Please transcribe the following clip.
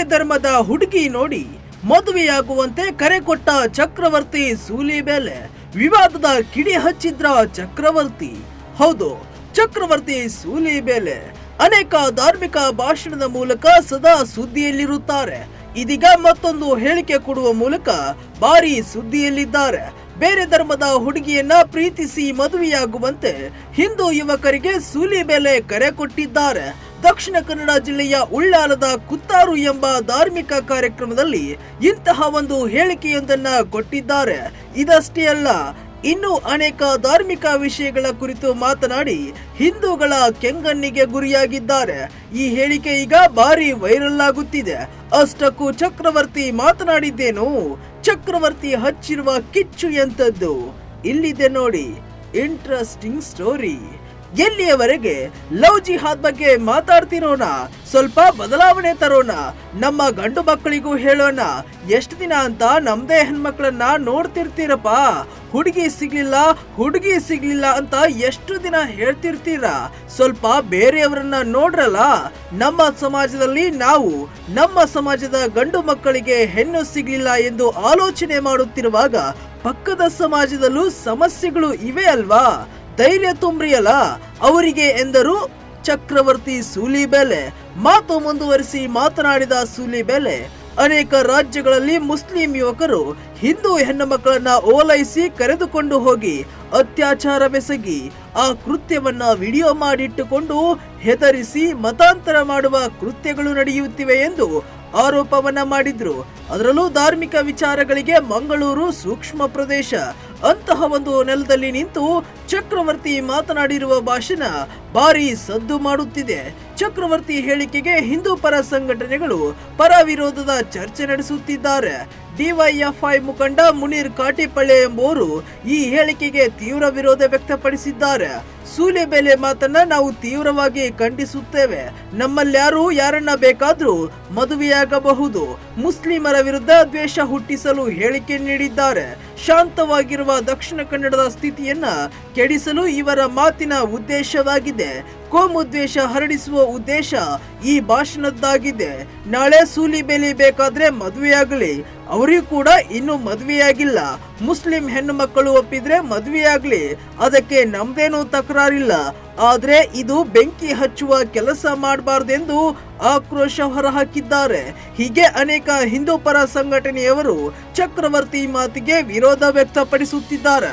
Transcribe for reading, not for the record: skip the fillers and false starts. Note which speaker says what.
Speaker 1: ಬೇರೆ ಧರ್ಮದ ಹುಡುಗಿ ನೋಡಿ ಮದುವೆಯಾಗುವಂತೆ ಕರೆ ಕೊಟ್ಟ ಚಕ್ರವರ್ತಿ ಸೂಲಿಬೆಲೆ. ವಿವಾದದ ಕಿಡಿ ಹಚ್ಚಿದ್ರ ಚಕ್ರವರ್ತಿ. ಹೌದು, ಚಕ್ರವರ್ತಿ ಸೂಲಿಬೆಲೆ ಅನೇಕ ಧಾರ್ಮಿಕ ಭಾಷಣದ ಮೂಲಕ ಸದಾ ಸುದ್ದಿಯಲ್ಲಿರುತ್ತಾರೆ. ಇದೀಗ ಮತ್ತೊಂದು ಹೇಳಿಕೆ ಕೊಡುವ ಮೂಲಕ ಭಾರಿ ಸುದ್ದಿಯಲ್ಲಿದ್ದಾರೆ. ಬೇರೆ ಧರ್ಮದ ಹುಡುಗಿಯನ್ನ ಪ್ರೀತಿಸಿ ಮದುವೆಯಾಗುವಂತೆ ಹಿಂದೂ ಯುವಕರಿಗೆ ಸೂಲಿಬೆಲೆ ಕರೆ ಕೊಟ್ಟಿದ್ದಾರೆ. ದಕ್ಷಿಣ ಕನ್ನಡ ಜಿಲ್ಲೆಯ ಉಳ್ಳಾಲದ ಕುತ್ತಾರು ಎಂಬ ಧಾರ್ಮಿಕ ಕಾರ್ಯಕ್ರಮದಲ್ಲಿ ಇಂತಹ ಒಂದು ಹೇಳಿಕೆಯೊಂದನ್ನ ಕೊಟ್ಟಿದ್ದಾರೆ. ಇದಷ್ಟೇ ಅಲ್ಲ, ಇನ್ನು ಅನೇಕ ಧಾರ್ಮಿಕ ವಿಷಯಗಳ ಕುರಿತು ಮಾತನಾಡಿ ಹಿಂದೂಗಳ ಕೆಂಗಣ್ಣಿಗೆ ಗುರಿಯಾಗಿದ್ದಾರೆ. ಈ ಹೇಳಿಕೆ ಈಗ ಭಾರಿ ವೈರಲ್ ಆಗುತ್ತಿದೆ. ಅಷ್ಟಕ್ಕೂ ಚಕ್ರವರ್ತಿ ಮಾತನಾಡಿದ್ದೇನು? ಚಕ್ರವರ್ತಿ ಹಚ್ಚಿರುವ ಕಿಚ್ಚು ಎಂತದ್ದು? ಇಲ್ಲಿದೆ ನೋಡಿ ಇಂಟ್ರೆಸ್ಟಿಂಗ್ ಸ್ಟೋರಿ. ಎಲ್ಲಿಯವರೆಗೆ ಲವ್ ಜಿಹಾದ್ ಬಗ್ಗೆ ಮಾತಾಡ್ತಿರೋಣ, ಸ್ವಲ್ಪ ಬದಲಾವಣೆ ತರೋಣ. ನಮ್ಮ ಗಂಡು ಮಕ್ಕಳಿಗೂ ಹೇಳೋಣ. ಎಷ್ಟು ದಿನ ಅಂತ ನಮ್ದೇ ಹೆಣ್ಮಕ್ಳನ್ನ ನೋಡ್ತಿರ್ತೀರಪ್ಪ. ಹುಡುಗಿ ಸಿಗ್ಲಿಲ್ಲ ಅಂತ ಎಷ್ಟು ದಿನ ಹೇಳ್ತಿರ್ತೀರಾ? ಸ್ವಲ್ಪ ಬೇರೆಯವರನ್ನ ನೋಡ್ರಲ್ಲ. ನಮ್ಮ ಸಮಾಜದಲ್ಲಿ ನಾವು ನಮ್ಮ ಸಮಾಜದ ಗಂಡು ಮಕ್ಕಳಿಗೆ ಹೆಣ್ಣು ಸಿಗ್ಲಿಲ್ಲ ಎಂದು ಆಲೋಚನೆ ಮಾಡುತ್ತಿರುವಾಗ ಪಕ್ಕದ ಸಮಾಜದಲ್ಲೂ ಸಮಸ್ಯೆಗಳು ಇವೆ ಅಲ್ವಾ? ಧೈರ್ಯ ತುಂಬ್ರಿಯಲ್ಲ ಅವರಿಗೆ ಎಂದರು ಚಕ್ರವರ್ತಿ ಸೂಲಿಬೆಲೆ. ಮಾತು ಮುಂದುವರಿಸಿ ಮಾತನಾಡಿದ ಸೂಲಿಬೆಲೆ, ಅನೇಕ ರಾಜ್ಯಗಳಲ್ಲಿ ಮುಸ್ಲಿಂ ಯುವಕರು ಹಿಂದೂ ಹೆಣ್ಣು ಮಕ್ಕಳನ್ನ ಓಲೈಸಿ ಕರೆದುಕೊಂಡು ಹೋಗಿ ಅತ್ಯಾಚಾರವೆಸಗಿ ಆ ಕೃತ್ಯವನ್ನ ವಿಡಿಯೋ ಮಾಡಿಟ್ಟುಕೊಂಡು ಹೆದರಿಸಿ ಮತಾಂತರ ಮಾಡುವ ಕೃತ್ಯಗಳು ನಡೆಯುತ್ತಿವೆ ಎಂದು ಆರೋಪವನ್ನ ಮಾಡಿದ್ರು. ಅದರಲ್ಲೂ ಧಾರ್ಮಿಕ ವಿಚಾರಗಳಿಗೆ ಮಂಗಳೂರು ಸೂಕ್ಷ್ಮ ಪ್ರದೇಶ. ಅಂತಹ ಒಂದು ನೆಲದಲ್ಲಿ ನಿಂತು ಚಕ್ರವರ್ತಿ ಮಾತನಾಡಿರುವ ಭಾಷಣ ಭಾರಿ ಸದ್ದು ಮಾಡುತ್ತಿದೆ. ಚಕ್ರವರ್ತಿ ಹೇಳಿಕೆಗೆ ಹಿಂದೂ ಪರ ಸಂಘಟನೆಗಳು ಪರ ವಿರೋಧದ ಚರ್ಚೆ ನಡೆಸುತ್ತಿದ್ದಾರೆ. ಡಿವೈಎಫ್ಐ ಮುಖಂಡ ಮುನೀರ್ ಕಾಟಿಪಳ್ಳೆ ಎಂಬುವರು ಈ ಹೇಳಿಕೆಗೆ ತೀವ್ರ ವಿರೋಧ ವ್ಯಕ್ತಪಡಿಸಿದ್ದಾರೆ. ಸೂಲಿಬೆಲೆ ಮಾತನ್ನ ನಾವು ತೀವ್ರವಾಗಿ ಖಂಡಿಸುತ್ತೇವೆ. ನಮ್ಮಲ್ಯಾರು ಯಾರನ್ನ ಬೇಕಾದ್ರೂ ಮದುವೆಯಾಗಬಹುದು. ಮುಸ್ಲಿಮರ ವಿರುದ್ಧ ದ್ವೇಷ ಹುಟ್ಟಿಸಲು ಹೇಳಿಕೆ ನೀಡಿದ್ದಾರೆ. ಶಾಂತವಾಗಿರುವ ದಕ್ಷಿಣ ಕನ್ನಡದ ಸ್ಥಿತಿಯನ್ನ ಕೆಡಿಸಲು ಇವರ ಮಾತಿನ ಉದ್ದೇಶವಾಗಿದೆ. ಕೋಮು ದ್ವೇಷ ಹರಡಿಸುವ ಉದ್ದೇಶ ಈ ಭಾಷಣದ್ದಾಗಿದೆ. ನಾಳೆ ಸೂಲಿಬೆಲೆ ಬೇಕಾದ್ರೆ ಮದುವೆಯಾಗಲಿ, ಅವರಿಗೂ ಕೂಡ ಇನ್ನು ಮದುವೆಯಾಗಿಲ್ಲ. ಮುಸ್ಲಿಂ ಹೆಣ್ಣು ಮಕ್ಕಳು ಒಪ್ಪಿದ್ರೆ ಮದುವೆಯಾಗ್ಲಿ, ಅದಕ್ಕೆ ನಮ್ದೇನೂ ತಕರಾರಿಲ್ಲ. ಆದ್ರೆ ಇದು ಬೆಂಕಿ ಹಚ್ಚುವ ಕೆಲಸ ಮಾಡಬಾರ್ದೆಂದು ಆಕ್ರೋಶ ಹೊರಹಾಕಿದ್ದಾರೆ. ಹೀಗೆ ಅನೇಕ ಹಿಂದೂ ಪರ ಸಂಘಟನೆಯವರು ಚಕ್ರವರ್ತಿ ಮಾತಿಗೆ ವಿರೋಧ ವ್ಯಕ್ತಪಡಿಸುತ್ತಿದ್ದಾರೆ.